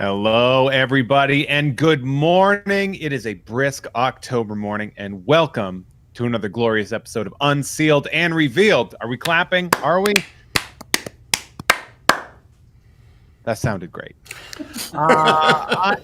Hello, everybody, and good morning. It is a brisk October morning, and welcome to another glorious episode of Unsealed and Revealed. Are we clapping? Are we? That sounded great. I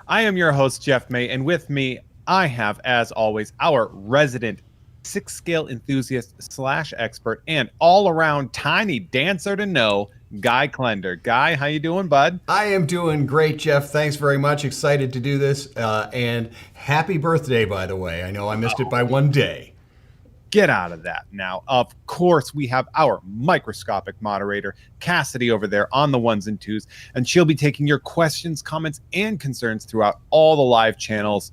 am your host, Jeff May, and with me, I have, as always, our resident sixth scale enthusiast / expert and all-around tiny dancer to know, Guy Klender. Guy, how you doing, bud? I am doing great, Jeff. Thanks very much. Excited to do this. And happy birthday, by the way. I know I missed it by one day. Get out of that now. Of course, we have our microscopic moderator, Cassidy, over there on the ones and twos, and she'll be taking your questions, comments, and concerns throughout all the live channels.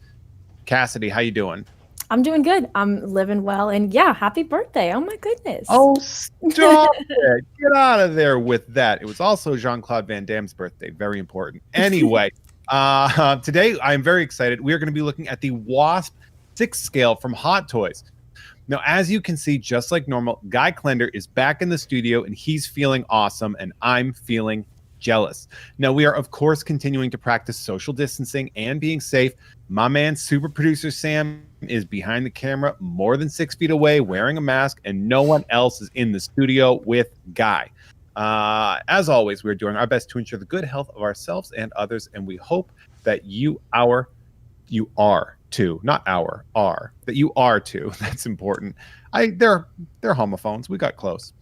Cassidy, how you doing? I'm doing good. I'm living well. And yeah, happy birthday. Oh my goodness. Oh, stop it. Get out of there with that. It was also Jean-Claude Van Damme's birthday. Very important. Anyway, today I'm very excited. We are going to be looking at the Wasp Sixth Scale from Hot Toys. Now, as you can see, just like normal, Guy Klender is back in the studio and he's feeling awesome and I'm feeling jealous. Now, we are, of course, continuing to practice social distancing and being safe. My man, super producer Sam, is behind the camera more than 6 feet away wearing a mask, and no one else is in the studio with Guy. As always, we're doing our best to ensure the good health of ourselves and others, and we hope that you are too. That's important. They're homophones. We got close.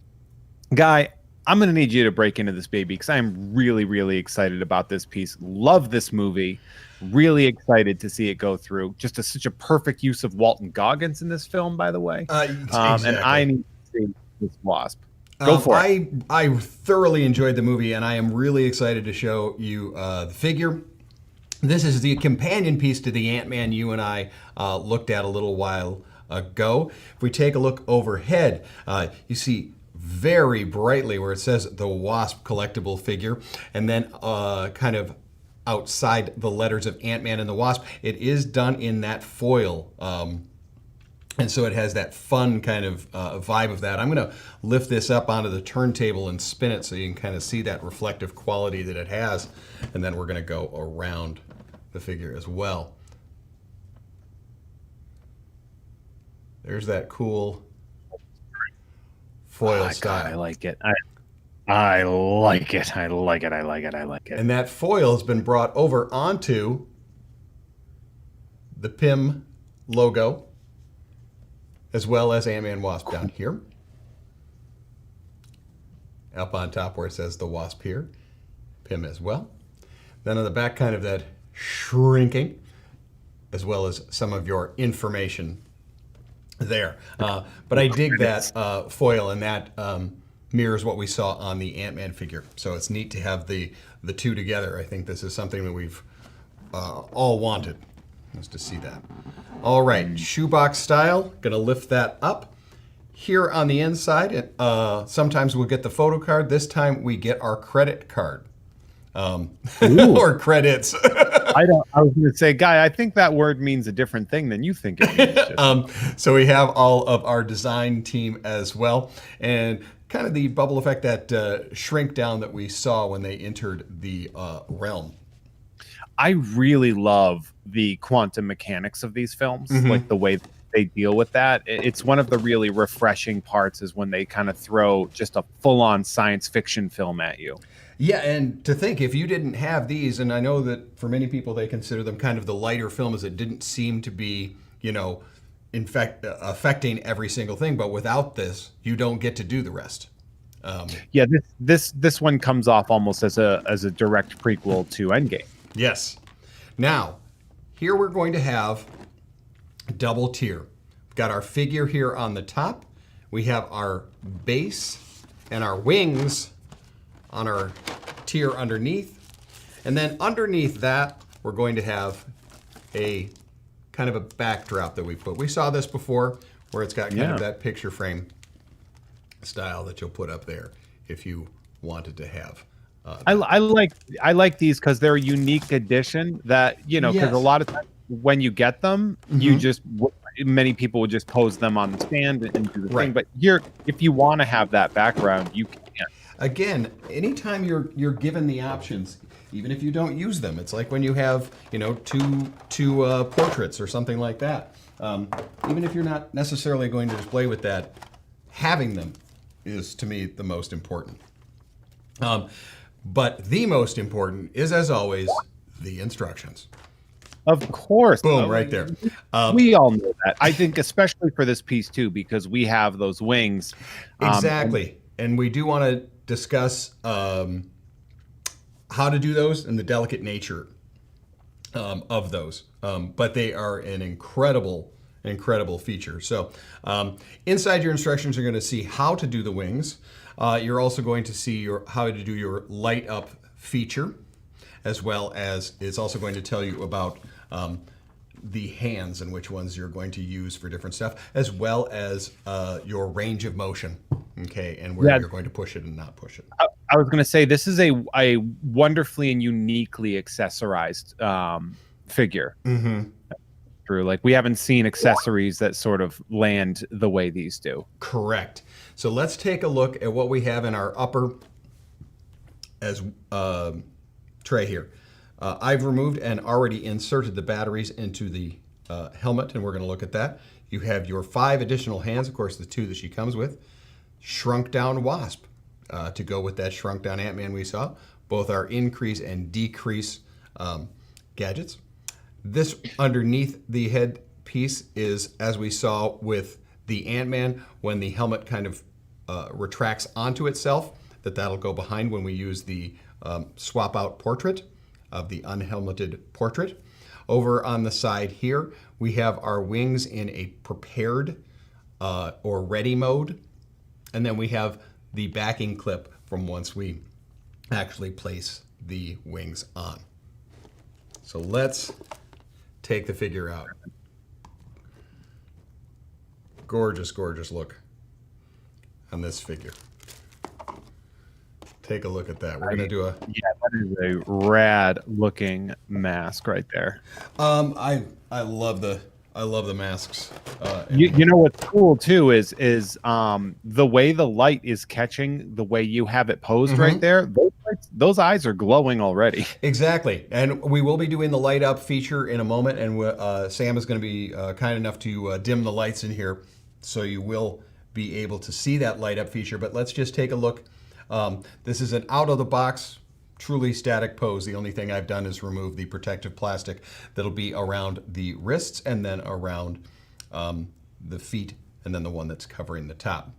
Guy, I'm going to need you to break into this baby because I'm really, really excited about this piece. Love this movie. Really excited to see it go through. Just such a perfect use of Walton Goggins in this film, by the way. Exactly. And I need to see this Wasp. Go for it. I thoroughly enjoyed the movie, and I am really excited to show you the figure. This is the companion piece to the Ant-Man you and I looked at a little while ago. If we take a look overhead, you see very brightly where it says the Wasp collectible figure, and then kind of outside the letters of Ant-Man and the Wasp, it is done in that foil. And so it has that fun kind of vibe of that. I'm going to lift this up onto the turntable and spin it so you can kind of see that reflective quality that it has. And then we're going to go around the figure as well. There's that cool foil style. God, I like it. I like it. I like it. I like it. I like it. And that foil has been brought over onto the PIM logo, as well as Ant-Man Wasp down here. Up on top where it says the Wasp here, PIM as well. Then on the back, kind of that shrinking, as well as some of your information there. But I dig that foil, and that mirrors what we saw on the Ant-Man figure. So it's neat to have the two together. I think this is something that we've all wanted, is to see that. All right, shoebox style, gonna lift that up. Here on the inside, sometimes we'll get the photo card. This time we get our credit card. Or credits. I was going to say, Guy, I think that word means a different thing than you think it means. So we have all of our design team as well, and kind of the bubble effect, that shrink down that we saw when they entered the realm. I really love the quantum mechanics of these films, like the way they deal with that. It's one of the really refreshing parts is when they kind of throw just a full-on science fiction film at you. Yeah, and to think, if you didn't have these, and I know that for many people they consider them kind of the lighter films that didn't seem to be, in fact, affecting every single thing, but without this, you don't get to do the rest. Yeah, this one comes off almost as a direct prequel to Endgame. Yes. Now, here we're going to have double tier. We've got our figure here on the top. We have our base and our wings on our tier underneath. And then underneath that, we're going to have a kind of a backdrop that we put. We saw this before where it's got kind of that picture frame style that you'll put up there if you wanted to have. I like these because they're a unique addition that, because a lot of times when you get them, many people would just pose them on the stand and do the thing. But if you want to have that background, you can. Again, anytime you're given the options, even if you don't use them. It's like when you have, you know, two portraits or something like that. Even if you're not necessarily going to display with that, having them is, to me, the most important. But the most important is, as always, the instructions. Of course. Boom, right there. We all know that. I think especially for this piece too, because we have those wings. Exactly. And we do want to discuss how to do those and the delicate nature of those. But they are an incredible feature. So inside your instructions, you're going to see how to do the wings. You're also going to see how to do your light up feature, as well as it's also going to tell you about the hands and which ones you're going to use for different stuff, as well as your range of motion, okay, and where you're going to push it and not push it. I was going to say, this is a wonderfully and uniquely accessorized figure. Mm-hmm. True. Like, we haven't seen accessories that sort of land the way these do. Correct. So let's take a look at what we have in our upper as tray here. I've removed and already inserted the batteries into the helmet, and we're going to look at that. You have your 5 additional hands, of course, the 2 that she comes with. Shrunk down Wasp to go with that shrunk down Ant-Man we saw. Both are increase and decrease gadgets. This underneath the head piece is, as we saw with the Ant-Man, when the helmet kind of retracts onto itself, that'll go behind when we use the swap out portrait of the unhelmeted portrait. Over on the side here, we have our wings in a prepared or ready mode. And then we have the backing clip from once we actually place the wings on. So let's take the figure out. Gorgeous, gorgeous look on this figure. Take a look at that. We're going to do a... Yeah, that is a rad looking mask right there. I love the masks. You know what's cool too is the way the light is catching the way you have it posed right there. Those eyes are glowing already. Exactly. And we will be doing the light up feature in a moment, and Sam is going to be kind enough to dim the lights in here, so you will be able to see that light up feature. But let's just take a look. This is an out of the box, truly static pose. The only thing I've done is remove the protective plastic that'll be around the wrists and then around the feet, and then the one that's covering the top.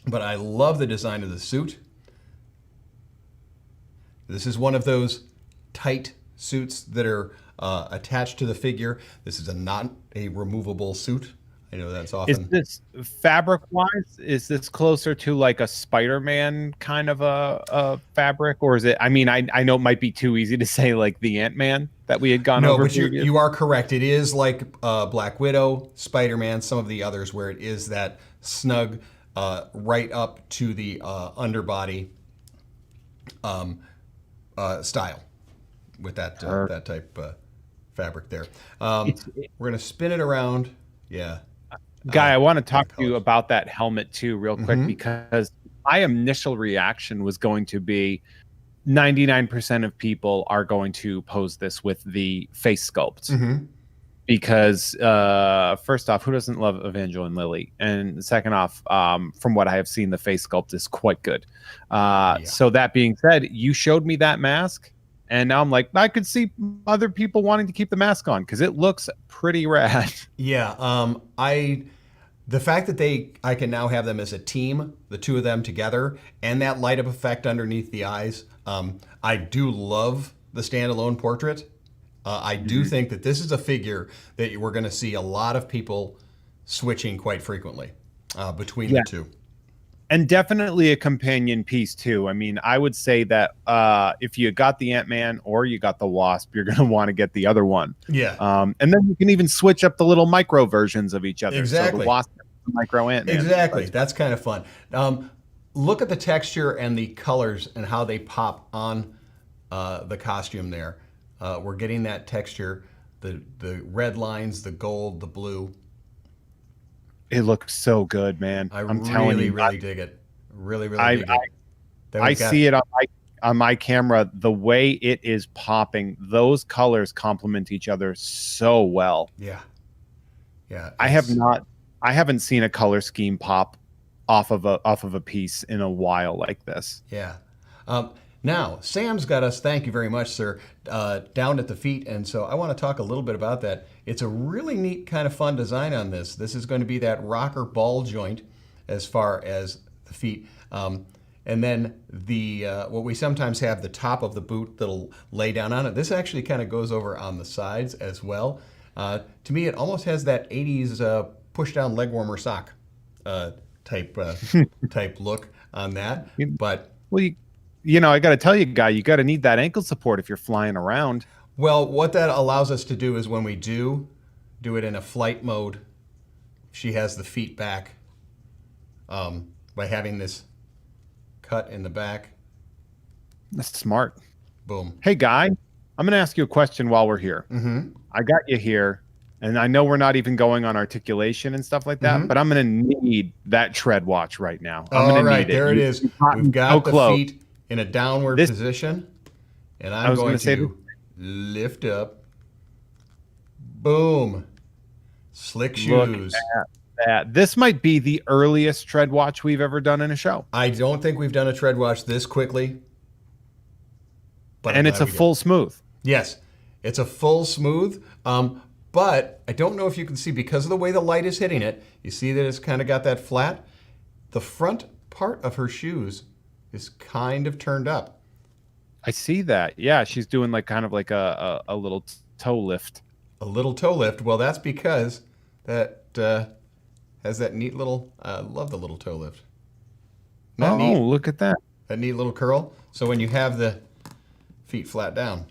But I love the design of the suit. This is one of those tight suits that are attached to the figure. This is not a removable suit. I know that's often... Is this fabric-wise, is this closer to like a Spider-Man kind of a fabric? Or is it, I mean, I know it might be too easy to say like the Ant-Man that we had gone over. No, but you are correct. It is like Black Widow, Spider-Man, some of the others where it is that snug right up to the underbody style with that that type fabric there. We're going to spin it around. Yeah. Guy, I want to talk to you about that helmet too real quick, because my initial reaction was going to be 99% of people are going to pose this with the face sculpt. Because first off, who doesn't love Evangeline Lilly? And second off, from what I have seen, the face sculpt is quite good. So that being said, you showed me that mask, and now I'm like, I could see other people wanting to keep the mask on because it looks pretty rad. Yeah, the fact that I can now have them as a team, the two of them together, and that light up effect underneath the eyes. I do love the standalone portrait. I do think that this is a figure that we're going to see a lot of people switching quite frequently between the two. And definitely a companion piece too. I mean, I would say that if you got the Ant-Man or you got the Wasp, you're going to want to get the other one. Yeah. And then you can even switch up the little micro versions of each other. Exactly. So the Wasp, the micro Ant-Man. Exactly. That's kind of fun. Look at the texture and the colors and how they pop on the costume there. We're getting that texture, the red lines, the gold, the blue. It looks so good, man. I'm telling you, really dig it. Really dig it. I see it. on my camera, the way it is popping, those colors complement each other so well. Yeah. Yeah. I haven't seen a color scheme pop off of a piece in a while like this. Yeah. Now, Sam's got us, thank you very much, sir, down at the feet. And so I want to talk a little bit about that. It's a really neat kind of fun design on this. This is going to be that rocker ball joint as far as the feet. And then the what we sometimes have, the top of the boot that'll lay down on it. This actually kind of goes over on the sides as well. To me, it almost has that 80s push down leg warmer sock type look on that. But well, you know, I got to tell you, Guy, you got to need that ankle support if you're flying around. Well, what that allows us to do is when we do it in a flight mode, she has the feet back by having this cut in the back. That's smart. Boom. Hey, Guy, I'm going to ask you a question while we're here. Mm-hmm. I got you here, and I know we're not even going on articulation and stuff like that, but I'm going to need that tread watch right now. All right, there it is. We've got the feet in a downward position, and I'm going to lift up. Boom. Slick shoes. Look at that. This might be the earliest tread watch we've ever done in a show. I don't think we've done a tread watch this quickly. And it's a full smooth. Yes, it's a full smooth. But I don't know if you can see, because of the way the light is hitting it, you see that it's kind of got that flat. The front part of her shoes is kind of turned up. I see that. Yeah, she's doing like kind of like a little toe lift. A little toe lift. Well, that's because that has that neat little, love the little toe lift. Not neat? Look at that. That neat little curl. So when you have the feet flat down,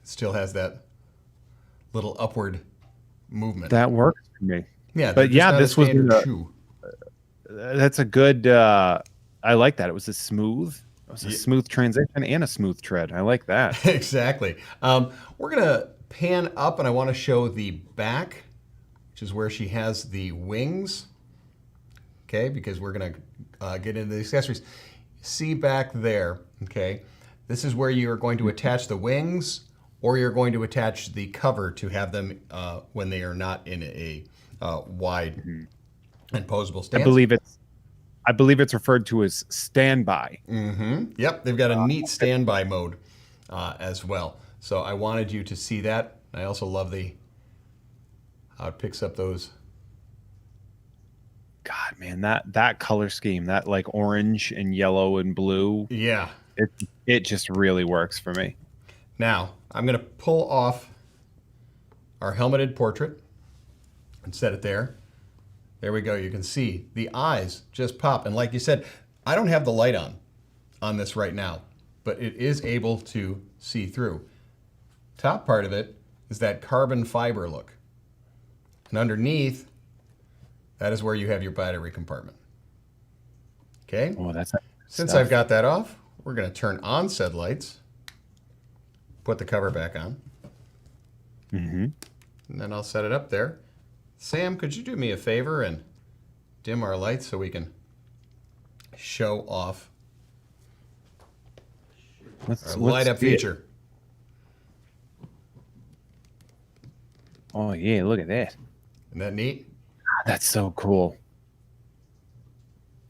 it still has that little upward movement. That works for me. Yeah, but yeah, this was shoe. That's a good. I like that. It was a smooth transition and a smooth tread. I like that. Exactly. We're gonna pan up, and I want to show the back, which is where she has the wings. Okay, because we're gonna get into the accessories. See back there. Okay, this is where you are going to attach the wings, or you're going to attach the cover to have them when they are not in a wide and posable stance. I believe it's referred to as standby. Mm-hmm. Yep, they've got a neat standby mode as well. So I wanted you to see that. I also love how it picks up those. God, man, that color scheme, that like orange and yellow and blue. Yeah, it just really works for me. Now I'm going to pull off our helmeted portrait and set it there. There we go. You can see the eyes just pop. And like you said, I don't have the light on this right now, but it is able to see through. Top part of it is that carbon fiber look. And underneath, that is where you have your battery compartment. Okay? Oh, that's Since stuff. I've got that off, we're going to turn on said lights, put the cover back on, and then I'll set it up there. Sam, could you do me a favor and dim our lights so we can show off our light up feature? Oh yeah, look at that. Isn't that neat? That's so cool.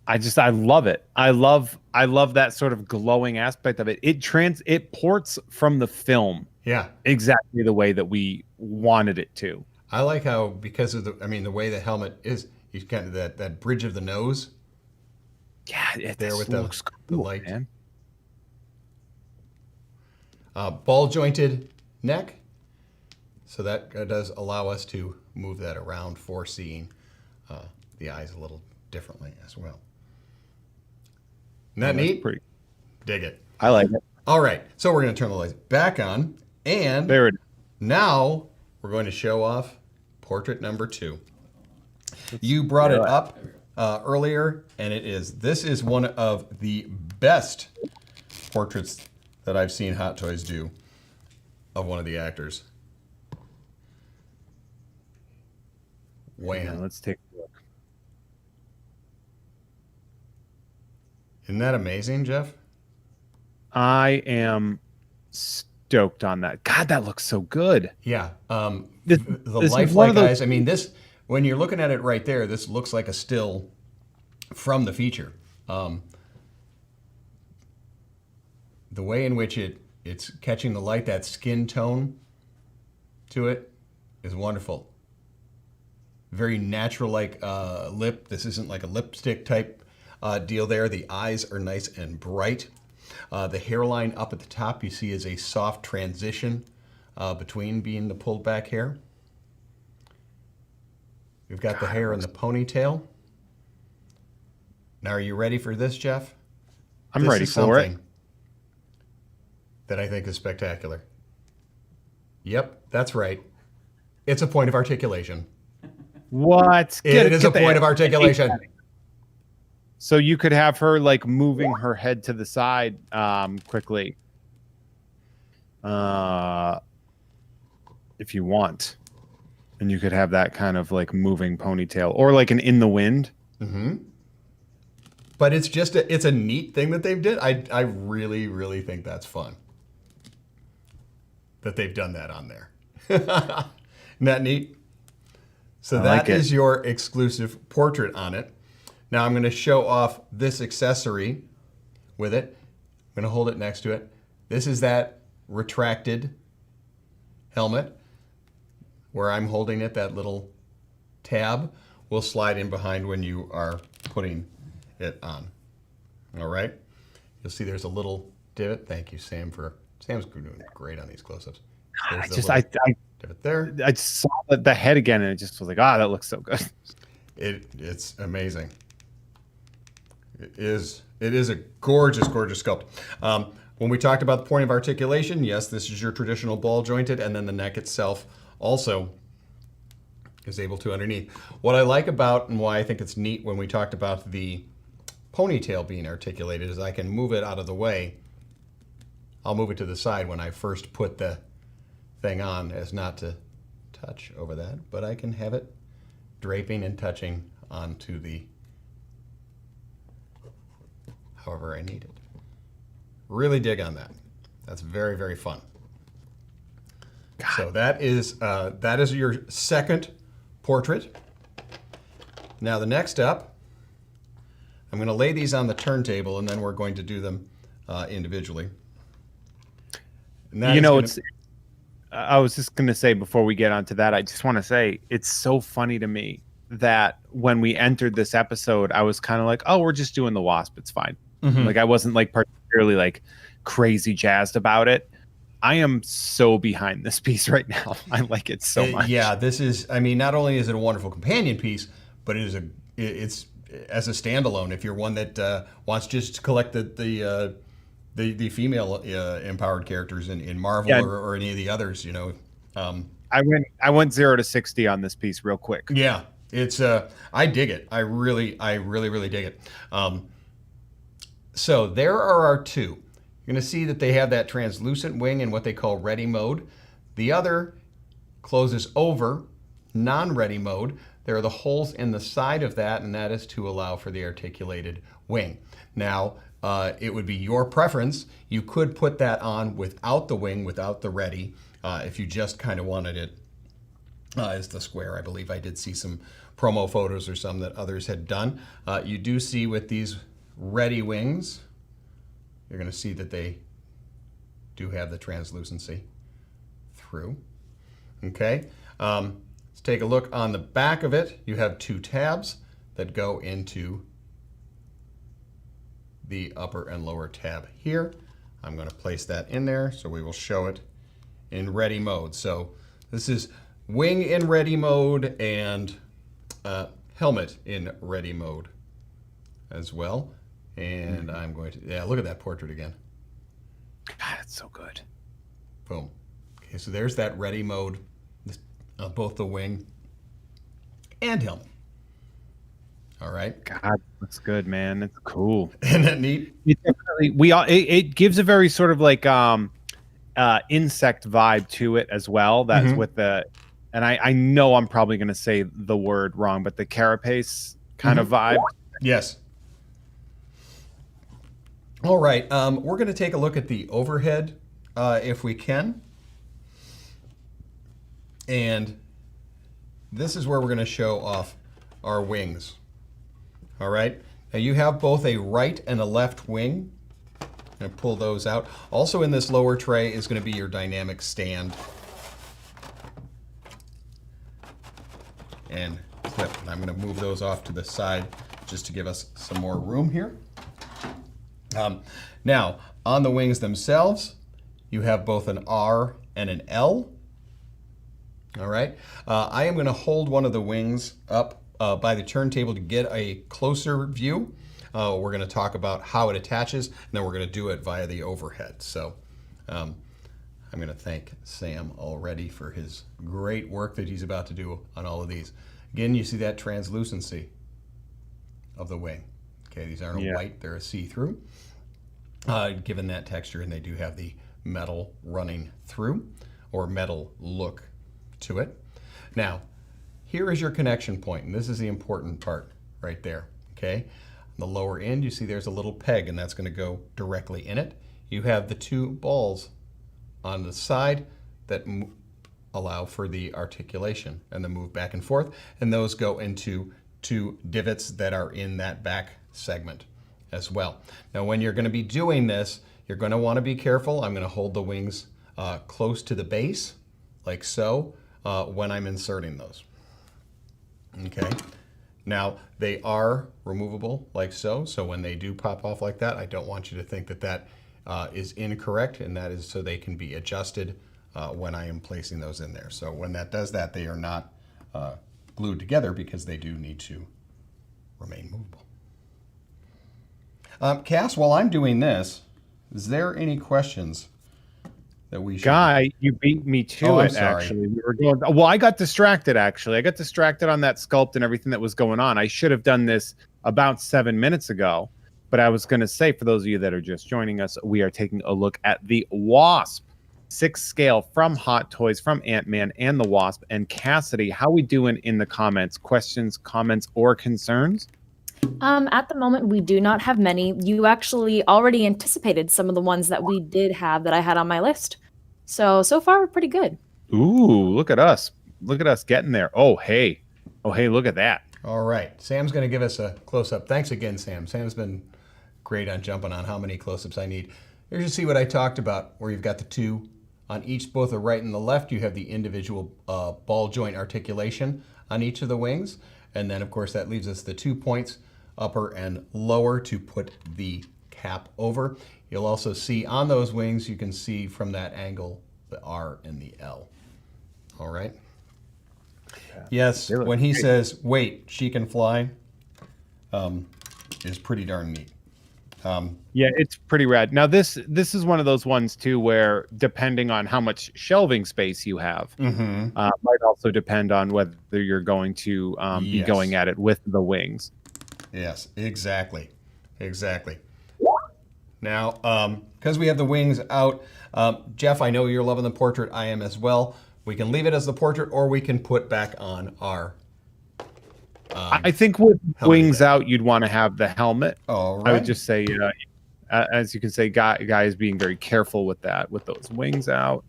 I love it. I love that sort of glowing aspect of it. It ports from the film. Yeah. Exactly the way that we wanted it to. I like how, because of the way the helmet is, he's kind of that bridge of the nose. Yeah, it there with looks the cool, light. Man. Ball jointed neck. So that does allow us to move that around for seeing the eyes a little differently as well. Isn't that neat? Pretty. Dig it. I like it. All right, so we're going to turn the lights back on, and there it is. Now we're going to show off portrait number 2. You brought it up earlier, and this is one of the best portraits that I've seen Hot Toys do of one of the actors. Wham. Yeah, let's take a look. Isn't that amazing, Jeff? I am stoked on that. God, that looks so good. Yeah. This The is one lifelike of those- eyes. I mean, this, when you're looking at it right there, this looks like a still from the feature. The way in which it's catching the light, that skin tone to it is wonderful. Very natural, like lip. This isn't like a lipstick type deal there. The eyes are nice and bright. The hairline up at the top you see is a soft transition between being the pulled back hair. We've got the hair in the ponytail. Now, are you ready for this, Jeff? I'm ready for it. That I think is spectacular. Yep, that's right. It's a point of articulation. What? It is a point of articulation. So you could have her like moving her head to the side quickly. If you want. And you could have that kind of like moving ponytail or like an in the wind. Mm-hmm. But it's just it's a neat thing that they've did. I really, really think that's fun. That they've done that on there. Isn't that neat? So that is your exclusive portrait on it. Now I'm going to show off this accessory with it. I'm going to hold it next to it. This is that retracted helmet where I'm holding it, that little tab will slide in behind when you are putting it on. All right? You'll see there's a little divot. Thank you, Sam, Sam's doing great on these close-ups. I divot there. I just saw the head again and it just was like, that looks so good. It's amazing. It is a gorgeous, gorgeous sculpt. When we talked about the point of articulation, yes, this is your traditional ball jointed, and then the neck itself also is able to underneath. What I like about and why I think it's neat when we talked about the ponytail being articulated is I can move it out of the way. I'll move it to the side when I first put the thing on as not to touch over that, but I can have it draping and touching onto the however I need it. Really dig on that. That's very, very fun. God. So that is your second portrait. Now the next up, I'm going to lay these on the turntable and then we're going to do them individually. I was just going to say before we get onto that, I just want to say it's so funny to me that when we entered this episode, I was kind of like, oh, we're just doing the Wasp. It's fine. Mm-hmm. Like I wasn't like particularly like crazy jazzed about it. I am so behind this piece right now. I like it so much. Yeah, this is, I mean, not only is it a wonderful companion piece, but it's as a standalone. If you're one that wants just to collect the female empowered characters in Marvel or any of the others, you know. I went 0 to 60 on this piece real quick. Yeah, it's I dig it. I really dig it. So there are our two. You're going to see that they have that translucent wing in what they call ready mode. The other closes over, non-ready mode. There are the holes in the side of that, and that is to allow for the articulated wing. Now, it would be your preference. You could put that on without the wing, without the ready, if you just kind of wanted it as the square. I believe I did see some promo photos or some that others had done. You do see with these ready wings, you're going to see that they do have the translucency through. Okay, let's take a look on the back of it. You have two tabs that go into the upper and lower tab here. I'm going to place that in there so we will show it in ready mode. So this is wing in ready mode and helmet in ready mode as well. And I'm going to, look at that portrait again. God, it's so good. Boom. Okay, so there's that ready mode, both the wing and helmet. All right. God, that's good, man. It's cool. Isn't that neat? It gives a very sort of like insect vibe to it as well. That's with the, and I know I'm probably going to say the word wrong, but the carapace kind of vibe. Yes. All right, we're going to take a look at the overhead if we can. And this is where we're going to show off our wings. All right, now you have both a right and a left wing. I'm going to pull those out. Also in this lower tray is going to be your dynamic stand. And clip. And I'm going to move those off to the side just to give us some more room here. Now, on the wings themselves, you have both an R and an L. All right. I am going to hold one of the wings up by the turntable to get a closer view. We're going to talk about how it attaches, and then we're going to do it via the overhead. So I'm going to thank Sam already for his great work that he's about to do on all of these. Again, you see that translucency of the wing. Okay, these aren't white, they're a see-through. Given that texture, and they do have the metal running through, or metal look to it. Now, here is your connection point, and this is the important part right there, okay? On the lower end, you see there's a little peg, and that's going to go directly in it. You have the two balls on the side that allow for the articulation and the move back and forth, and those go into two divots that are in that back segment as well. Now, when you're going to be doing this, you're going to want to be careful. I'm going to hold the wings close to the base, like so, when I'm inserting those. Okay. Now, they are removable like so, so when they do pop off like that, I don't want you to think that that is incorrect, and that is so they can be adjusted when I am placing those in there. So when that does that, they are not glued together because they do need to remain movable. Cass, while I'm doing this, is there any questions that we should... Guy, you beat me to it, actually. We were going... Well, I got distracted, actually. I got distracted on that sculpt and everything that was going on. I should have done this about 7 minutes ago, but I was going to say, for those of you that are just joining us, we are taking a look at the Wasp Sixth Scale from Hot Toys, from Ant-Man and the Wasp. And Cassidy, how we doing in the comments? Questions, comments, or concerns? At the moment, we do not have many. You actually already anticipated some of the ones that we did have that I had on my list. So far, we're pretty good. Ooh, look at us. Look at us getting there. Oh, hey. Oh, hey, look at that. All right. Sam's going to give us a close-up. Thanks again, Sam. Sam's been great on jumping on how many close-ups I need. Here's you see what I talked about, where you've got the two on each, both the right and the left. You have the individual ball joint articulation on each of the wings. And then, of course, that leaves us the 2 points, upper and lower, to put the cap over. You'll also see on those wings, you can see from that angle, the R and the L. All right? Yeah. Yes, when he says, wait, she can fly, is pretty darn neat. Yeah, it's pretty rad. Now, this is one of those ones, too, where depending on how much shelving space you have, might also depend on whether you're going to be going at it with the wings. Yes, exactly. Exactly. Now, because we have the wings out, Jeff, I know you're loving the portrait. I am as well. We can leave it as the portrait, or we can put back on our... I think with wings out, you'd want to have the helmet. All right. I would just say, as you can say, Guy is being very careful with that, with those wings out.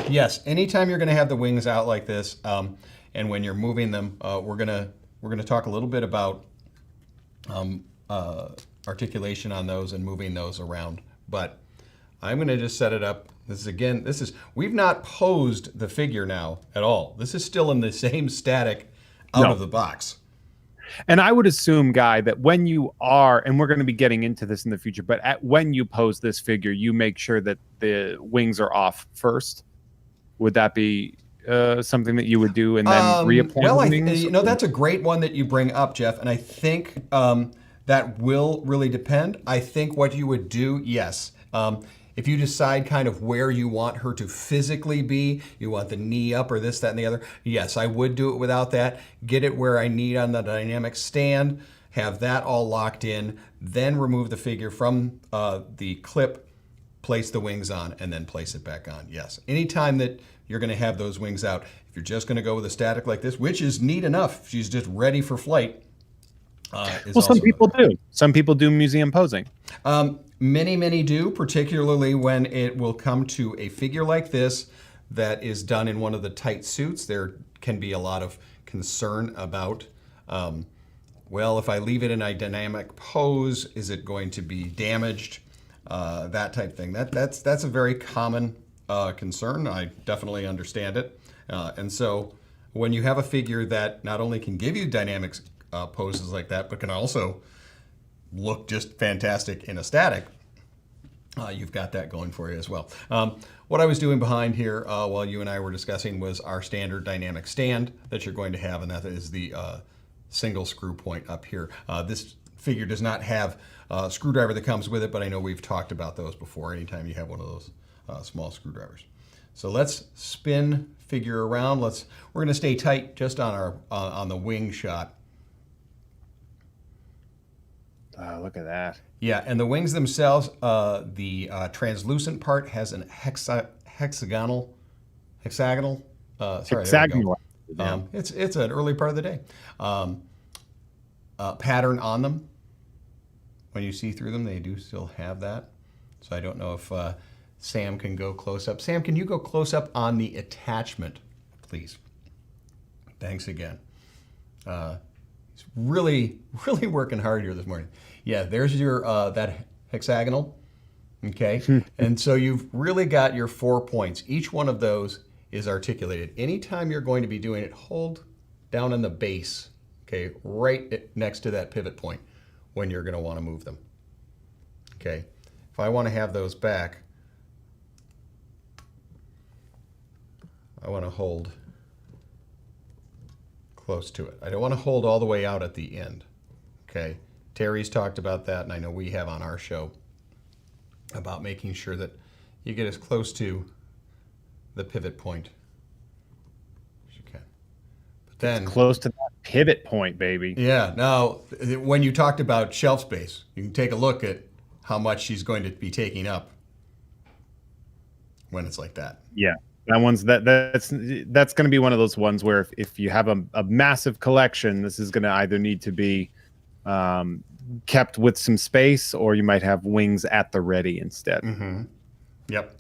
Yes, anytime you're going to have the wings out like this, and when you're moving them, we're gonna talk a little bit about articulation on those and moving those around. But I'm going to just set it up. We've not posed the figure now at all. This is still in the same static out of the box. And I would assume, Guy, that when you are, and we're going to be getting into this in the future, but when you pose this figure, you make sure that the wings are off first. Would that be something that you would do and then reapply the wings? That's a great one that you bring up, Jeff. And I think that will really depend. I think what you would do, yes. If you decide kind of where you want her to physically be, you want the knee up or this, that, and the other, yes, I would do it without that. Get it where I need on the dynamic stand, have that all locked in, then remove the figure from the clip, place the wings on, and then place it back on, yes. Anytime that you're gonna have those wings out, if you're just gonna go with a static like this, which is neat enough, she's just ready for flight, Well, some people do. Some people do museum posing. Many do, particularly when it will come to a figure like this that is done in one of the tight suits. There can be a lot of concern about, well, if I leave it in a dynamic pose, is it going to be damaged? That type of thing. That's a very common concern. I definitely understand it. And so when you have a figure that not only can give you dynamic poses like that, but can also look just fantastic in a static, you've got that going for you as well. What I was doing behind here while you and I were discussing was our standard dynamic stand that you're going to have, and that is the single screw point up here. This figure does not have a screwdriver that comes with it, but I know we've talked about those before anytime you have one of those small screwdrivers. So let's spin figure around. We're going to stay tight just on our on the wing shot. Look at that. Yeah, and the wings themselves, the translucent part has an hexagonal. Sorry, Hexagonal. It's an early part of the day. Pattern on them. When you see through them, they do still have that. So I don't know if Sam can go close up. Sam, can you go close up on the attachment, please? Thanks again. He's really working hard here this morning. Yeah, there's your that hexagonal. Okay, and so you've really got your 4 points. Each one of those is articulated. Anytime you're going to be doing it, hold down on the base. Okay, right next to that pivot point when you're going to want to move them. Okay, if I want to have those back, I want to hold close to it. I don't want to hold all the way out at the end. Okay, Terry's talked about that, and I know we have on our show about making sure that you get as close to the pivot point as you can. But then Close to that pivot point, baby. yeah, now when you talked about shelf space, you can take a look at how much she's going to be taking up when it's like that. Yeah. That's going to be one of those ones where if you have a massive collection, this is going to either need to be kept with some space, or you might have wings at the ready instead. Mm-hmm. Yep.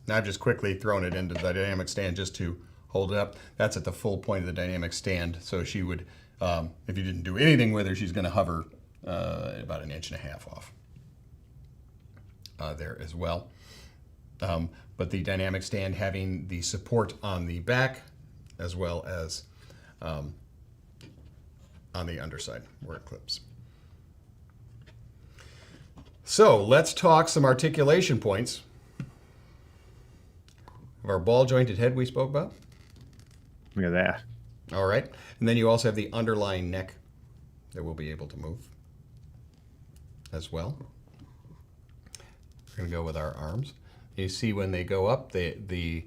Now I've just quickly thrown it into the dynamic stand just to hold it up. That's at the full point of the dynamic stand. So she would, if you didn't do anything with her, she's going to hover about 1.5 inches off there as well. But the dynamic stand having the support on the back as well as on the underside where it clips. So let's talk some articulation points of our ball jointed head we spoke about. Look at that. All right. And then you also have the underlying neck that we'll be able to move as well. We're going to go with our arms. You see when they go up, the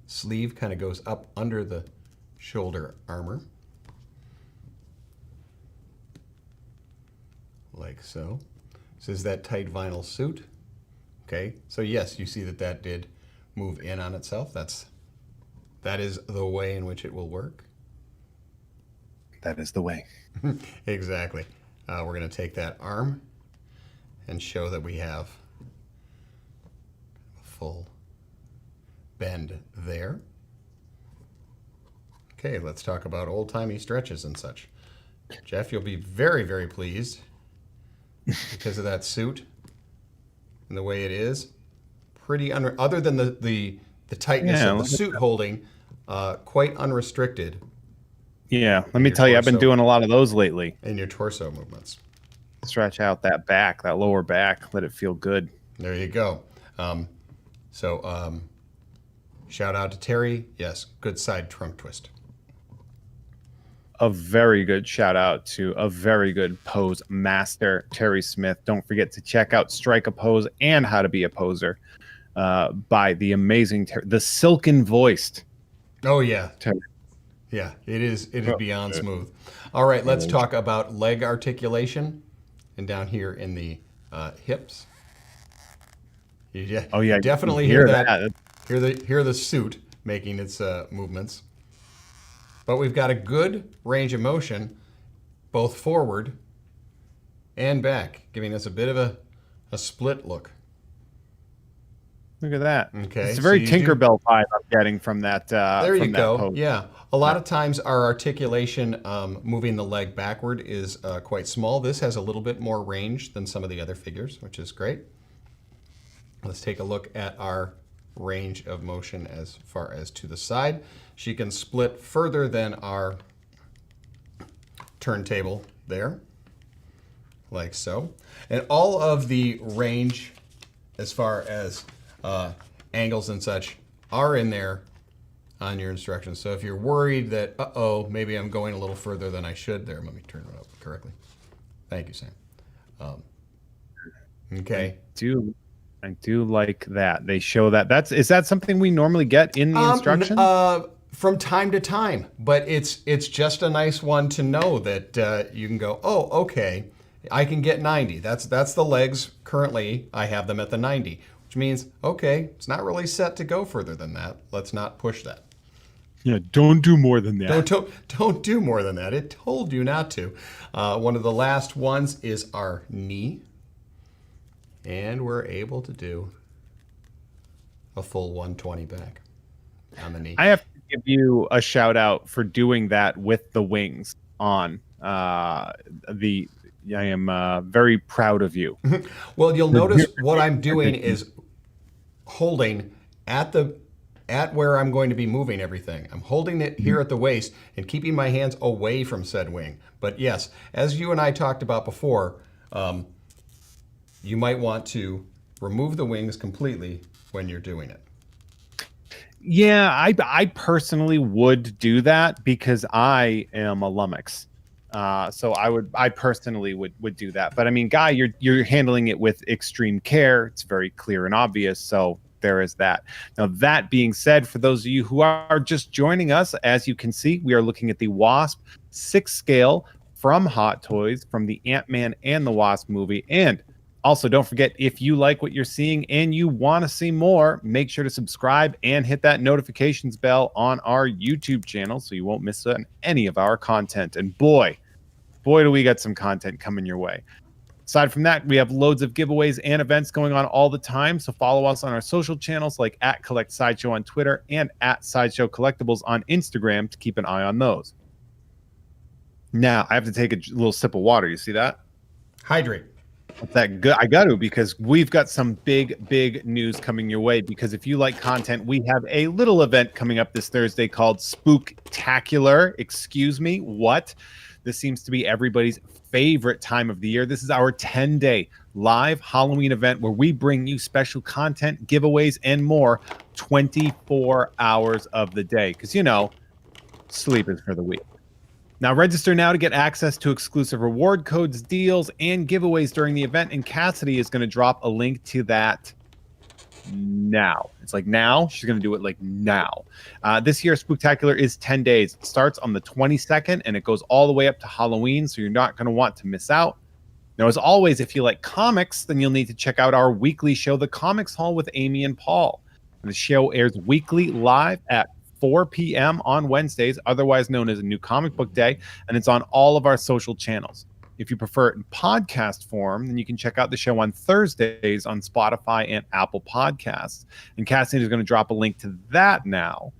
sleeve kind of goes up under the shoulder armor. Like so. This is that tight vinyl suit. Okay, so yes, you see that did move in on itself. That is the way in which it will work. That is the way. Exactly. We're going to take that arm and show that we have a full bend there. Okay, let's talk about old-timey stretches and such. Jeff, you'll be very, very pleased because of that suit and the way it is. Pretty other than the tightness of the suit holding, quite unrestricted. Yeah, let me tell you, I've been doing a lot of those lately. In your torso movements. Stretch out that back, that lower back, let it feel good. There you go. Shout out to Terry. Yes, good side trunk twist. A very good shout out to a very good pose master, Terry Smith. Don't forget to check out Strike a Pose and How to Be a Poser by the amazing, the silken voiced. Oh, yeah. Terry. Yeah, it is beyond smooth. All right, let's talk about leg articulation and down here in the hips. You definitely hear that. Hear the suit making its movements. But we've got a good range of motion both forward and back, giving us a bit of a split look. Look at that. Okay, It's a very so Tinkerbell vibe I'm getting from that. There you go. Pose. Yeah. A lot of times our articulation, moving the leg backward, is quite small. This has a little bit more range than some of the other figures, which is great. Let's take a look at our range of motion as far as to the side. She can split further than our turntable there, like so. And all of the range as far as angles and such are in there on your instructions. So if you're worried that, uh-oh, maybe I'm going a little further than I should there, let me turn it up correctly. Thank you, Sam. Okay. I do like that. They show that. Is that something we normally get in the instructions? From time to time, but it's just a nice one to know that you can go, oh, okay, I can get 90. That's the legs. Currently, I have them at the 90, which means, okay, it's not really set to go further than that. Let's not push that. Yeah, don't do more than that. Don't do more than that. It told you not to. One of the last ones is our knee, and we're able to do a full 120 back on the knee. I have to give you a shout out for doing that with the wings on. I am very proud of you. Well, you'll notice what I'm doing is holding at where I'm going to be moving everything. I'm holding it here at the waist and keeping my hands away from said wing. But yes, as you and I talked about before, you might want to remove the wings completely when you're doing it. Yeah, I personally would do that because I am a lummox. So I personally would do that. But I mean, Guy, you're handling it with extreme care. It's very clear and obvious. So there is that. Now, that being said, for those of you who are just joining us, as you can see, we are looking at the Wasp Sixth Scale from Hot Toys, from the Ant-Man and the Wasp movie. And also, don't forget, if you like what you're seeing and you want to see more, make sure to subscribe and hit that notifications bell on our YouTube channel so you won't miss any of our content. And boy, do we got some content coming your way. Aside from that, we have loads of giveaways and events going on all the time. So follow us on our social channels like @CollectSideshow on Twitter and @Sideshow Collectibles on Instagram to keep an eye on those. Now, I have to take a little sip of water. You see that? Hydrate. That good. I got to, because we've got some big news coming your way. Because if you like content, we have a little event coming up this Thursday called Spooktacular. Excuse me, what? This seems to be everybody's favorite time of the year. This is our 10-day live Halloween event where we bring you special content, giveaways, and more 24 hours of the day. Because, you know, sleep is for the weak. Now, register now to get access to exclusive reward codes, deals, and giveaways during the event. And Cassidy is going to drop a link to that now. It's like now. She's going to do it like now. This year's Spooktacular is 10 days. It starts on the 22nd, and it goes all the way up to Halloween, so you're not going to want to miss out. Now, as always, if you like comics, then you'll need to check out our weekly show, The Comics Hall with Amy and Paul. The show airs weekly live at 4 p.m. on Wednesdays, otherwise known as a New Comic Book Day, and it's on all of our social channels. If you prefer it in podcast form, then you can check out the show on Thursdays on Spotify and Apple Podcasts. And Cassidy is going to drop a link to that now.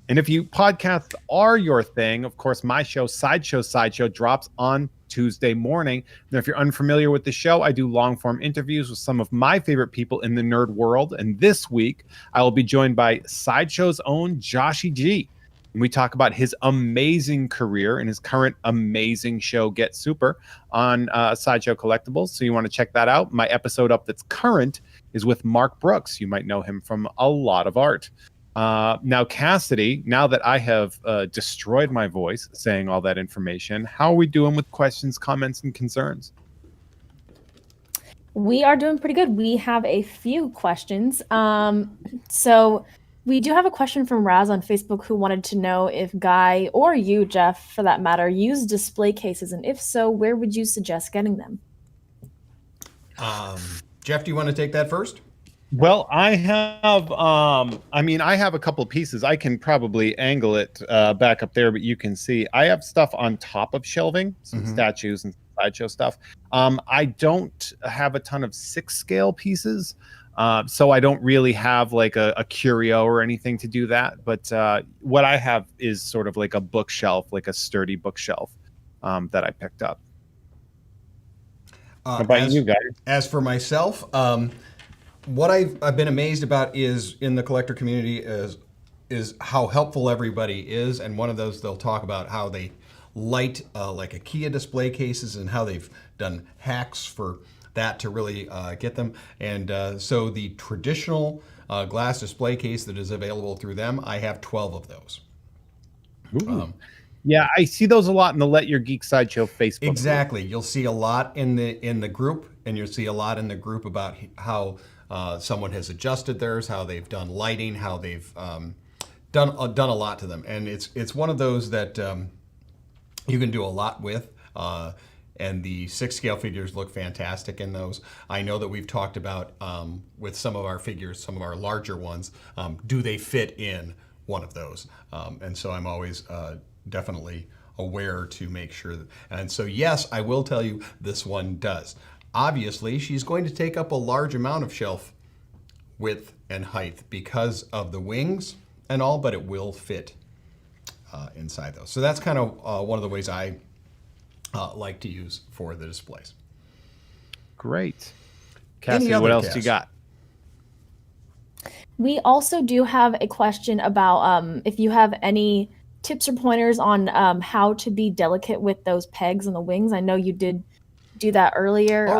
And if you podcasts are your thing, of course, my show, Sideshow, drops on Tuesday morning. Now, if you're unfamiliar with the show, I do long-form interviews with some of my favorite people in the nerd world. And this week, I will be joined by Sideshow's own Joshy G. And we talk about his amazing career and his current amazing show, Get Super, on Sideshow Collectibles. So you want to check that out. My episode up that's current is with Mark Brooks. You might know him from a lot of art. Now, Cassidy, now that I have destroyed my voice saying all that information, how are we doing with questions, comments, and concerns? We are doing pretty good. We have a few questions. So we do have a question from Raz on Facebook who wanted to know if Guy, or you, Jeff, for that matter, use display cases, and if so, where would you suggest getting them? Jeff, do you want to take that first? Well, I have I have a couple of pieces. I can probably angle it back up there, but you can see I have stuff on top of shelving, some statues and sideshow stuff. I don't have a ton of 6 scale pieces. So I don't really have like a curio or anything to do that. But what I have is sort of like a bookshelf, like a sturdy bookshelf that I picked up. How about you guys? As for myself, what I've been amazed about is in the collector community is how helpful everybody is, and one of those they'll talk about how they light like IKEA display cases and how they've done hacks for that to really get them. And so the traditional glass display case that is available through them, I have 12 of those. Yeah, I see those a lot in the Let Your Geek Sideshow Facebook. Exactly. You'll see a lot in the group, and you'll see a lot in the group about how someone has adjusted theirs, how they've done lighting, how they've done a lot to them. And it's one of those that you can do a lot with. And the 6 scale figures look fantastic in those. I know that we've talked about with some of our figures, some of our larger ones, do they fit in one of those? And so I'm always definitely aware to make sure that, and so yes, I will tell you this one does. Obviously, she's going to take up a large amount of shelf width and height because of the wings and all, but it will fit inside those. So that's kind of one of the ways I like to use for the displays. Great. Cassie, what else do you got? We also do have a question about if you have any tips or pointers on how to be delicate with those pegs and the wings. I know you did do that earlier. All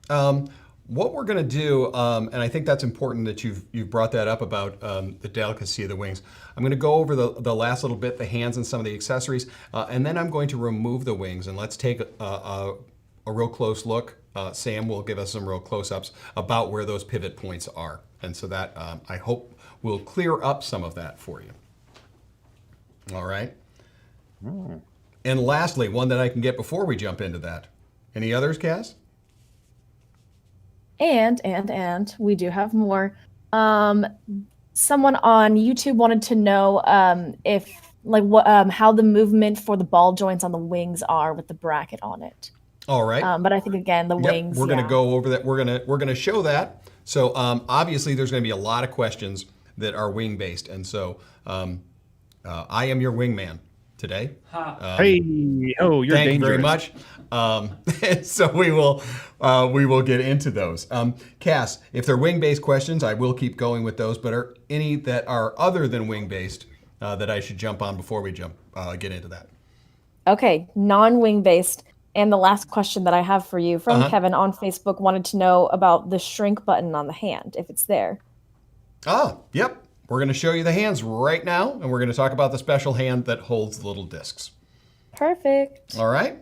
right. What we're going to do, and I think that's important that you've brought that up about the delicacy of the wings. I'm going to go over the last little bit, the hands and some of the accessories, and then I'm going to remove the wings. And let's take a real close look. Sam will give us some real close-ups about where those pivot points are. And so that, I hope, will clear up some of that for you. All right. And lastly, one that I can get before we jump into that. Any others, Cass? And we do have more. Someone on YouTube wanted to know if how the movement for the ball joints on the wings are with the bracket on it. All right. But I think again the wings. We're going to go over that. We're going to show that. So obviously there's going to be a lot of questions that are wing based, and so I am your wingman today. Hey, you're dangerous. Thank you very much. So we will get into those. Cass, if they're wing-based questions, I will keep going with those. But are any that are other than wing-based that I should jump on before we get into that? Okay, non-wing based. And the last question that I have for you from Kevin on Facebook wanted to know about the shrink button on the hand, if it's there. Yep. We're going to show you the hands right now, and we're going to talk about the special hand that holds the little discs. Perfect. All right.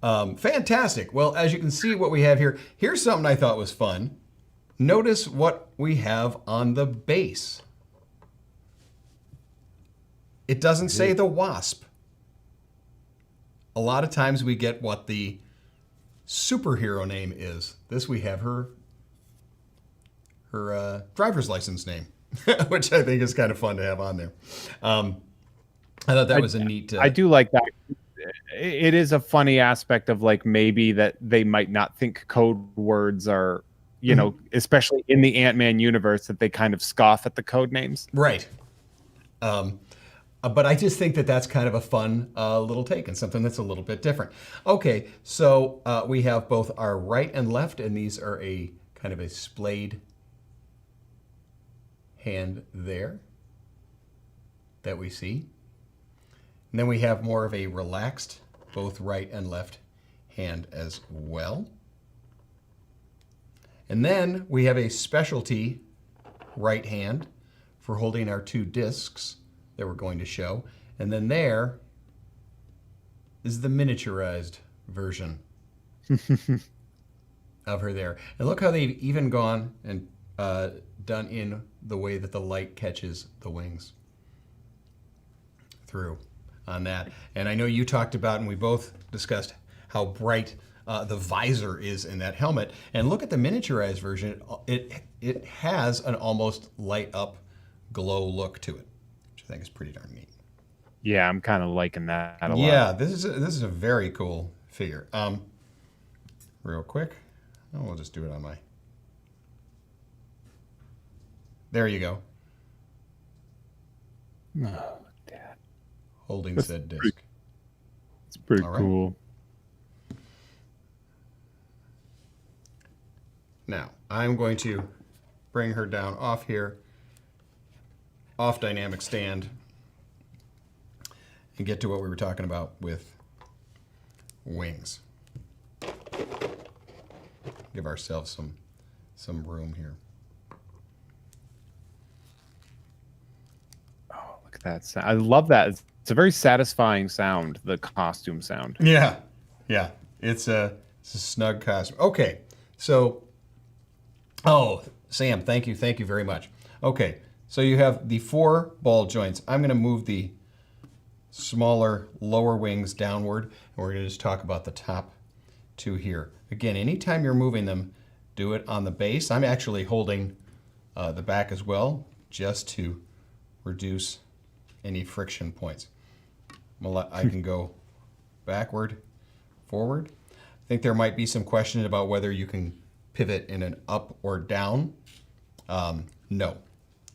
Fantastic. Well, as you can see what we have here, here's something I thought was fun. Notice what we have on the base. It doesn't say the Wasp. A lot of times we get what the superhero name is. This we have her driver's license name. Which I think is kind of fun to have on there. I thought that was a neat... I do like that. It is a funny aspect of like maybe that they might not think code words are, you know, especially in the Ant-Man universe, that they kind of scoff at the code names. Right. But I just think that that's kind of a fun little take and something that's a little bit different. Okay, so we have both our right and left, and these are a kind of a splayed hand there that we see. And then we have more of a relaxed, both right and left hand as well. And then we have a specialty right hand for holding our two discs that we're going to show. And then there is the miniaturized version of her there. And look how they've even gone and done in the way that the light catches the wings through on that. And I know you talked about, and we both discussed how bright the visor is in that helmet. And look at the miniaturized version. It has an almost light up glow look to it, which I think is pretty darn neat. Yeah, I'm kind of liking that a lot. Yeah, this is a very cool figure. Real quick, we'll just do it on my. There you go. Oh, look at that. Holding said disc. It's pretty All right. cool. Now, I'm going to bring her down off here, off dynamic stand, and get to what we were talking about with wings. Give ourselves some room here. Oh, look at that sound. I love that. It's a very satisfying sound, the costume sound. Yeah, yeah. It's a snug costume. Okay, so, Sam, thank you very much. Okay, so you have the 4 ball joints. I'm going to move the smaller lower wings downward, and we're going to just talk about the top 2 here. Again, anytime you're moving them, do it on the base. I'm actually holding the back as well, just to reduce any friction points. I can go backward, forward. I think there might be some question about whether you can pivot in an up or down. No,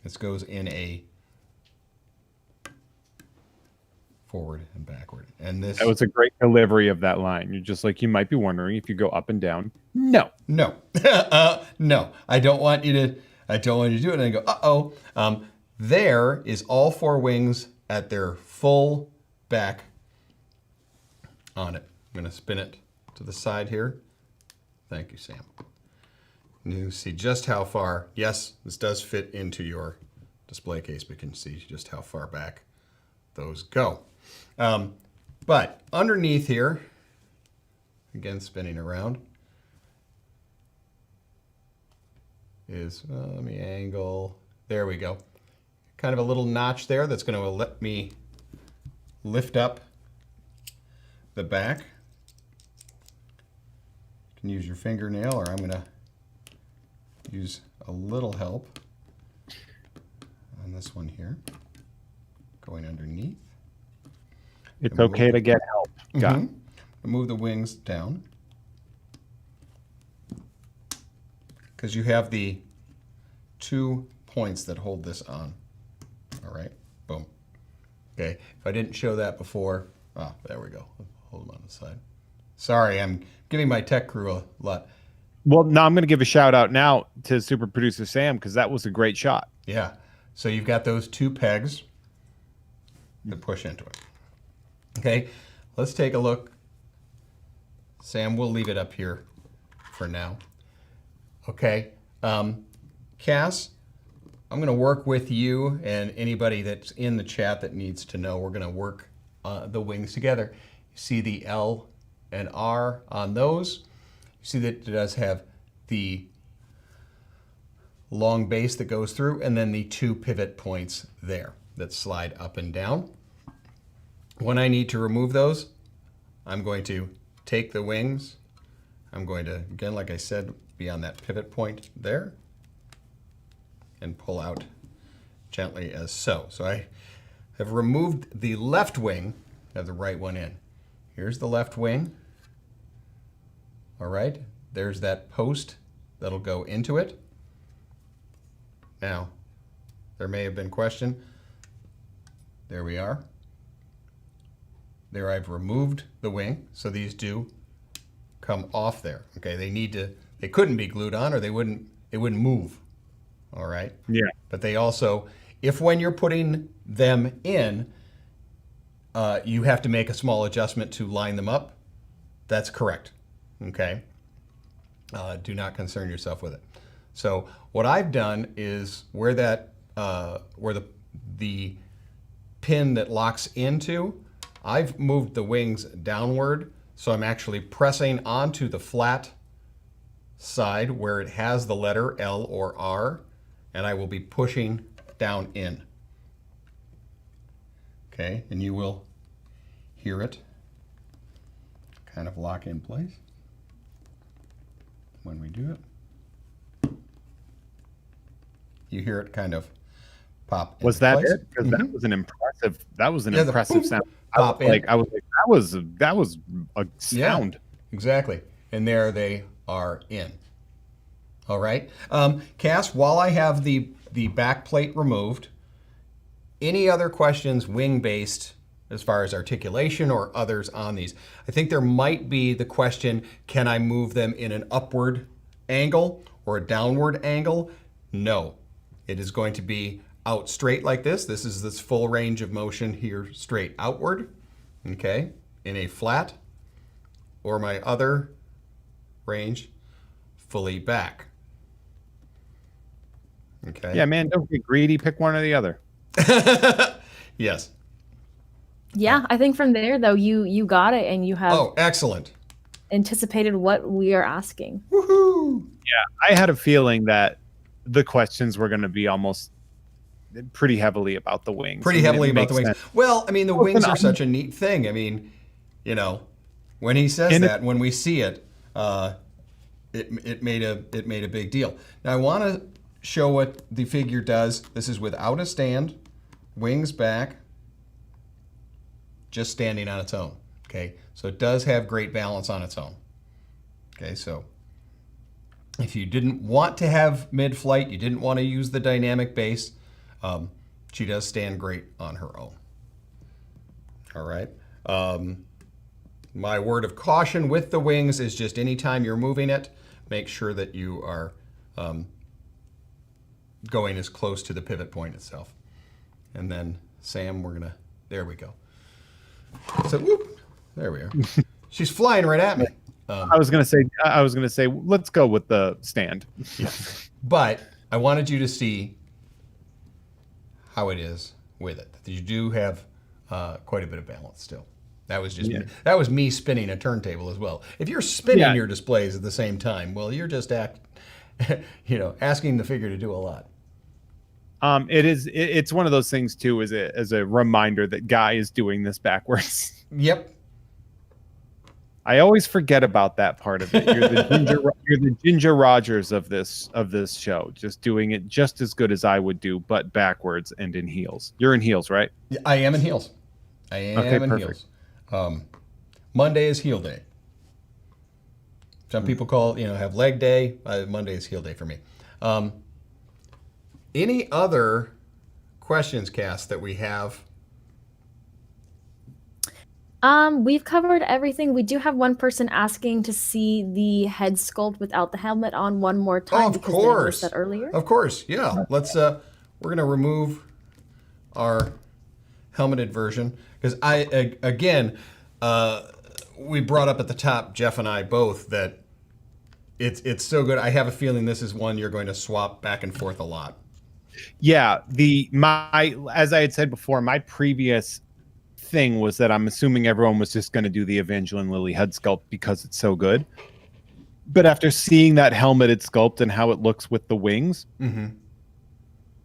this goes in a forward and backward. And this. That was a great delivery of that line. You're just like, you might be wondering if you go up and down. No. No. No. I don't want you to do it and I go, uh-oh. There is all 4 wings at their full back on it. I'm going to spin it to the side here. Thank you, Sam. And you see just how far, yes, this does fit into your display case, but you can see just how far back those go. But underneath here, again, spinning around, is, let me angle, there we go. Kind of a little notch there that's going to let me lift up the back. You can use your fingernail, or I'm going to use a little help on this one here, going underneath. It's okay to get help. Got it. Move the wings down, because you have the 2 points that hold this on. All right, boom. Okay, if I didn't show that before, there we go. Hold them on the side. Sorry, I'm giving my tech crew a lot. Well, now I'm going to give a shout out now to super producer Sam, because that was a great shot. Yeah, so you've got those 2 pegs that push into it. Okay, let's take a look. Sam, we'll leave it up here for now. Okay, Cass, I'm going to work with you and anybody that's in the chat that needs to know. We're going to work the wings together. You see the L and R on those. You see that it does have the long base that goes through, and then the 2 pivot points there that slide up and down. When I need to remove those, I'm going to take the wings. I'm going to, again, like I said, be on that pivot point there and pull out gently as so. So I have removed the left wing, have the right one in. Here's the left wing. All right, there's that post that'll go into it. Now, there may have been question. There we are. There I've removed the wing, so these do come off there. Okay, they couldn't be glued on, or they wouldn't move. All right? Yeah. But they also, if when you're putting them in, you have to make a small adjustment to line them up, that's correct. Okay? Do not concern yourself with it. So what I've done is where the pin that locks into, I've moved the wings downward, so I'm actually pressing onto the flat side where it has the letter L or R, and I will be pushing down in. Okay, and you will hear it kind of lock in place. when we do it, you hear it kind of pop. Was into that place. it? Because that was an impressive. That was an Yeah, the impressive boom, sound. pop in. I was like, that was a sound. Exactly. And there they are in. All right. Cass, while I have the back plate removed, any other questions wing-based as far as articulation or others on these? I think there might be the question, can I move them in an upward angle or a downward angle? No. It is going to be out straight like this. This is this full range of motion here, straight outward, okay, in a flat, or my other range, fully back. Okay. Yeah, man, don't get greedy. Pick one or the other. Yes. Yeah, I think from there though, you got it, and you have excellent. anticipated what we are asking. Woohoo! Yeah, I had a feeling that the questions were going to be almost pretty heavily about the wings. Pretty I mean, heavily it about the makes wings. sense. Well, I mean, the wings are such a neat thing. I mean, you know, when he says that, when we see it, it made a big deal. Now I want to show what the figure does. This is without a stand, wings back, just standing on its own. Okay, so it does have great balance on its own. Okay, so if you didn't want to have mid-flight, you didn't want to use the dynamic base, she does stand great on her own. All right. My word of caution with the wings is just anytime you're moving it, make sure that you are going as close to the pivot point itself. And then Sam, there we go. So, whoop, there we are. She's flying right at me. I was gonna say, let's go with the stand. Yeah. But I wanted you to see how it is with it. You do have quite a bit of balance still. That was just that was me spinning a turntable as well. If you're spinning your displays at the same time, well, you're just asking the figure to do a lot. It's one of those things too, as a reminder that Guy is doing this backwards. Yep. I always forget about that part of it. You're the Ginger Rogers of this show, just doing it just as good as I would do, but backwards and in heels. You're in heels, right? I am in heels. I am in heels. Monday is heel day. Some people have leg day. Monday is heel day for me. Any other questions, Cass, that we have? We've covered everything. We do have one person asking to see the head sculpt without the helmet on one more time. Oh, of because course. They noticed that earlier. Of course, yeah. Let's. We're gonna remove our helmeted version because we brought up at the top, Jeff and I both, that it's so good. I have a feeling this is one you're going to swap back and forth a lot. Yeah, as I had said before, my previous thing was that I'm assuming everyone was just going to do the Evangeline Lilly head sculpt because it's so good. But after seeing that helmeted sculpt and how it looks with the wings,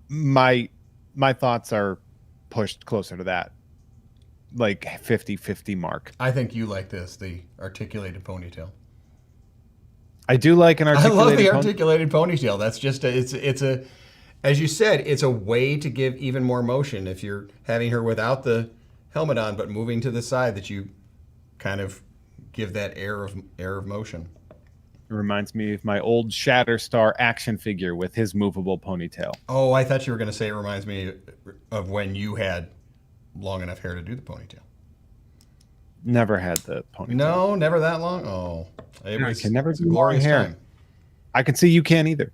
my thoughts are pushed closer to that, like 50-50 mark. I think you like the articulated ponytail. I do like an articulated I love the articulated ponytail. That's just as you said, it's a way to give even more motion if you're having her without the helmet on but moving to the side, that you kind of give that air of motion. It reminds me of my old Shatterstar action figure with his movable ponytail. Oh, I thought you were going to say it reminds me of when you had long enough hair to do the ponytail. Never had the ponytail. No, never that long. Oh, I can never do long hair. Time. I can see you can't either.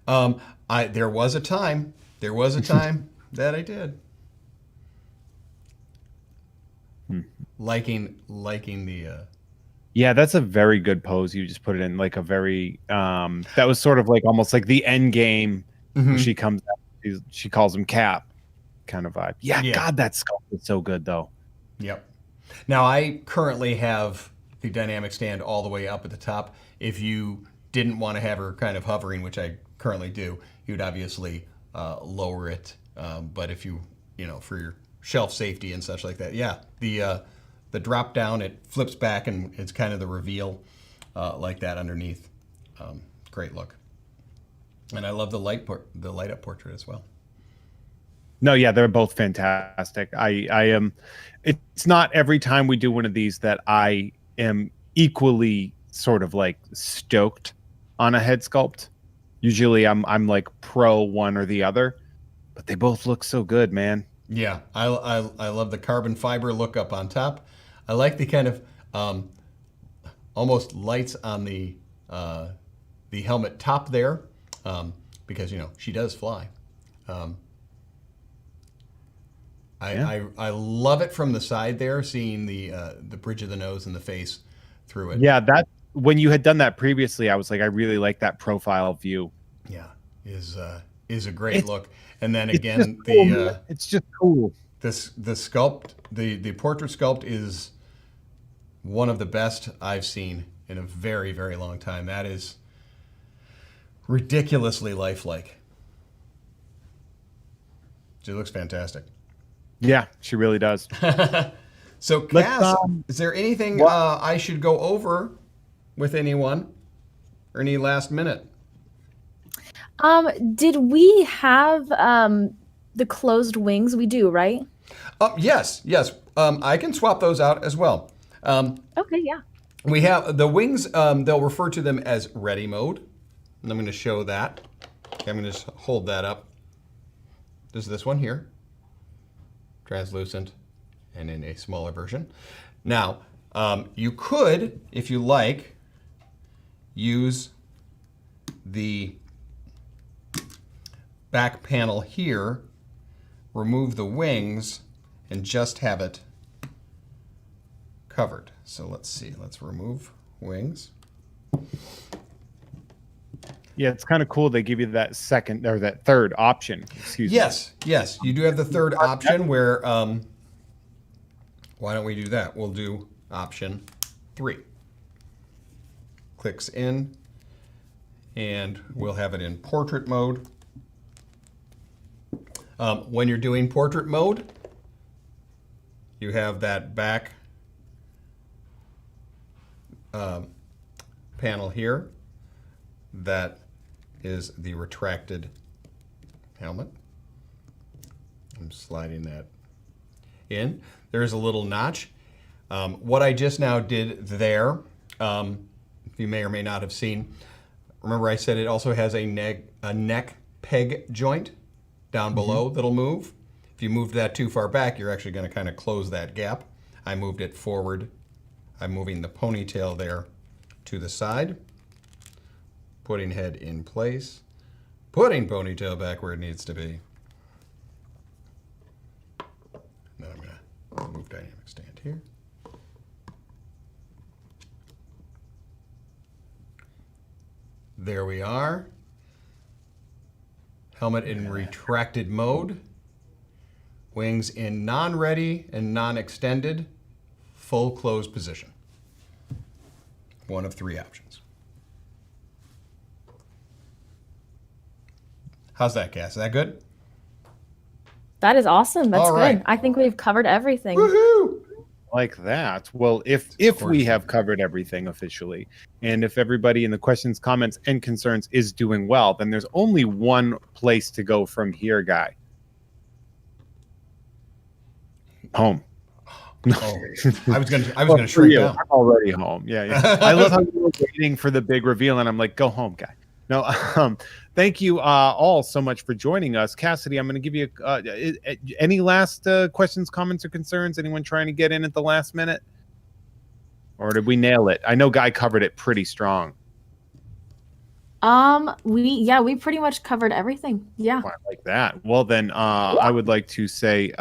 There was a time that I did. Liking the. Yeah, that's a very good pose. You just put it in like a very. That was sort of like almost like the end game. Where she comes out, she calls him Cap, kind of vibe. Yeah, God, that sculpt is so good though. Yep. Now I currently have the dynamic stand all the way up at the top. If you didn't want to have her kind of hovering, which I currently do, you'd obviously lower it. But if you for your shelf safety and such like that, the drop down, it flips back and it's kind of the reveal like that underneath. Great look. And I love the light up portrait as well. No, yeah, they're both fantastic. I am. It's not every time we do one of these that I am equally sort of like stoked on a head sculpt. Usually, I'm like pro one or the other, but they both look so good, man. Yeah, I love the carbon fiber look up on top. I like the kind of almost lights on the helmet top there, because she does fly. I love it from the side there, seeing the bridge of the nose and the face through it. Yeah, that when you had done that previously, I was like, I really like that profile view. Yeah, is a great look. And then again, it's just cool. The sculpt, the portrait sculpt is one of the best I've seen in a very, very long time. That is ridiculously lifelike. She looks fantastic. Yeah, she really does. So, Cass, is there anything I should go over with anyone, or any last minute? Did we have the closed wings? We do, right? Yes. I can swap those out as well. Okay, yeah. We have the wings. They'll refer to them as ready mode, and I'm going to show that. Okay, I'm going to just hold that up. This is this one here, translucent, and in a smaller version. Now, you could, if you like, use the back panel here, remove the wings, and just have it covered. So let's see, let's remove wings. Yeah, it's kind of cool. They give you that second or that third option. Excuse me. Yes, you do have the third option where, why don't we do that? We'll do option 3. Clicks in, and we'll have it in portrait mode. When you're doing portrait mode, you have that back panel here that is the retracted helmet. I'm sliding that in. There's a little notch. What I just now did there, you may or may not have seen, remember I said it also has a neck peg joint down below that'll move. If you moved that too far back, you're actually going to kind of close that gap. I moved it forward. I'm moving the ponytail there to the side, putting head in place, putting ponytail back where it needs to be. Then I'm going to remove dynamic stand here. There we are. Helmet in retracted mode. Wings in non-ready and non-extended. Full closed position. One of 3 options. How's that, Cass? Is that good? That is awesome. That's All right. good. I think we've covered everything. Woohoo! Like that. Well, if we have covered everything officially, and if everybody in the questions, comments, and concerns is doing well, then there's only one place to go from here, Guy. Home. Oh, I was gonna shrink down. I'm already home. Yeah. I love how you were waiting for the big reveal, and I'm like, go home, Guy. No, thank you all so much for joining us. Cassidy, I'm going to give you any last questions, comments, or concerns? Anyone trying to get in at the last minute? Or did we nail it? I know Guy covered it pretty strong. We pretty much covered everything. Yeah. I like that. Well, then I would like to say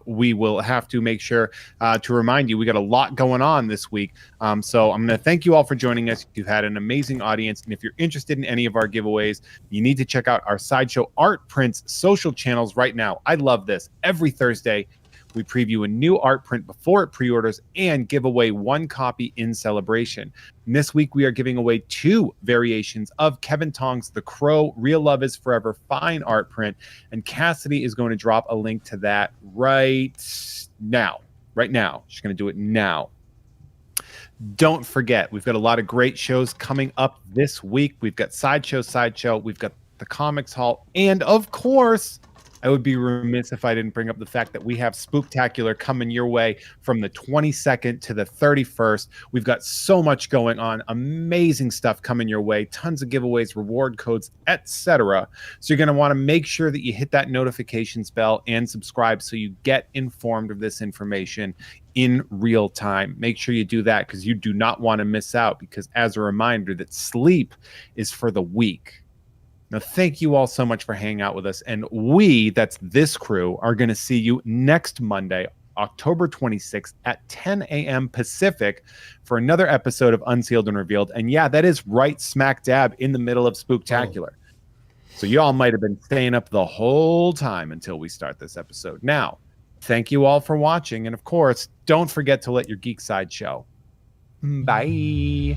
we will have to make sure to remind you we got a lot going on this week. So I'm going to thank you all for joining us. You've had an amazing audience. And if you're interested in any of our giveaways, you need to check out our Sideshow Art Prints social channels right now. I love this. Every Thursday, we preview a new art print before it pre-orders and give away 1 copy in celebration. And this week, we are giving away 2 variations of Kevin Tong's The Crow Real Love is Forever fine art print. And Cassidy is going to drop a link to that right now. She's going to do it now. Don't forget, we've got a lot of great shows coming up this week. We've got Sideshow, we've got the Comics Hall, and of course, I would be remiss if I didn't bring up the fact that we have Spooktacular coming your way from the 22nd to the 31st. We've got so much going on, amazing stuff coming your way, tons of giveaways, reward codes, etc. So you're going to want to make sure that you hit that notifications bell and subscribe so you get informed of this information in real time. Make sure you do that because you do not want to miss out, because as a reminder that sleep is for the weak. Now, thank you all so much for hanging out with us. And we, that's this crew, are going to see you next Monday, October 26th at 10 a.m. Pacific for another episode of Unsealed and Revealed. And yeah, that is right smack dab in the middle of Spooktacular. So you all might have been staying up the whole time until we start this episode. Now, thank you all for watching. And of course, don't forget to let your geek side show. Bye.